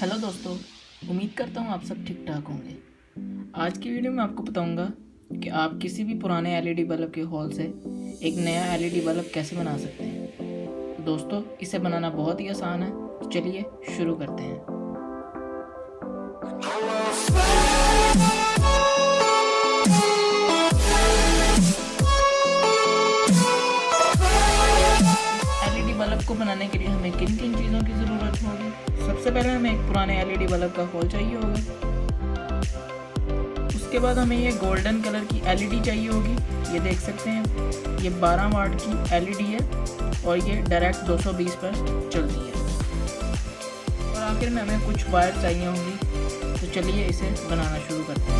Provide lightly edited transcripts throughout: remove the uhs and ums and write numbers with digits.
Hello दोस्तों, उम्मीद करता हूँ आप सब ठीक ठाक होंगे। आज की वीडियो में आपको बताऊंगा कि आप किसी भी पुराने एलईडी बल्ब के होल से एक नया एलईडी बल्ब कैसे बना सकते हैं। तो दोस्तों, इसे बनाना बहुत ही आसान है, तो चलिए शुरू करते हैं। एलईडी बल्ब को बनाने के लिए हमें किन किन चीज़ों की ज़रूरत होगी। सबसे पहले हमें एक पुराने एलईडी बल्ब का होल चाहिए होगा। उसके बाद हमें ये गोल्डन कलर की एलईडी चाहिए होगी। ये देख सकते हैं, ये 12 वाट की एलईडी है और ये डायरेक्ट 220 पर चलती है। और आखिर में हमें कुछ वायर चाहिए होंगी। तो चलिए इसे बनाना शुरू करते हैं।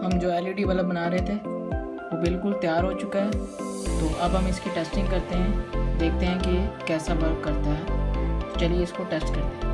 हम जो एलईडी बल्ब बना रहे थे वो बिल्कुल तैयार हो चुका है। तो अब हम इसकी टेस्टिंग करते हैं, देखते हैं कि ये कैसा वर्क करता है। चलिए इसको टेस्ट करते हैं।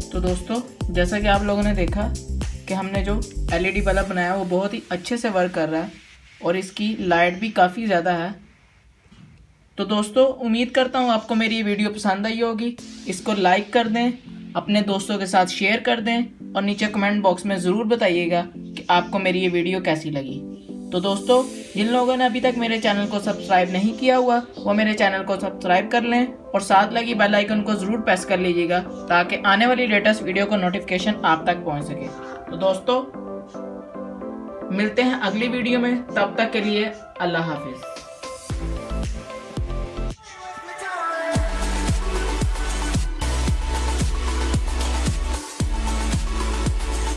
तो दोस्तों, जैसा कि आप लोगों ने देखा कि हमने जो एलईडी बल्ब बनाया वो बहुत ही अच्छे से वर्क कर रहा है और इसकी लाइट भी काफ़ी ज़्यादा है। तो दोस्तों, उम्मीद करता हूँ आपको मेरी ये वीडियो पसंद आई होगी। इसको लाइक कर दें, अपने दोस्तों के साथ शेयर कर दें और नीचे कमेंट बॉक्स में ज़रूर बताइएगा कि आपको मेरी ये वीडियो कैसी लगी। तो दोस्तों, जिन लोगों ने अभी तक मेरे चैनल को सब्सक्राइब नहीं किया हुआ वो मेरे चैनल को सब्सक्राइब कर लें और साथ लगी बेल आइकन को ज़रूर प्रेस कर लीजिएगा ताकि आने वाली लेटेस्ट वीडियो का नोटिफिकेशन आप तक पहुंच सके। तो दोस्तों, मिलते हैं अगली वीडियो में, तब तक के लिए अल्लाह हाफिज़।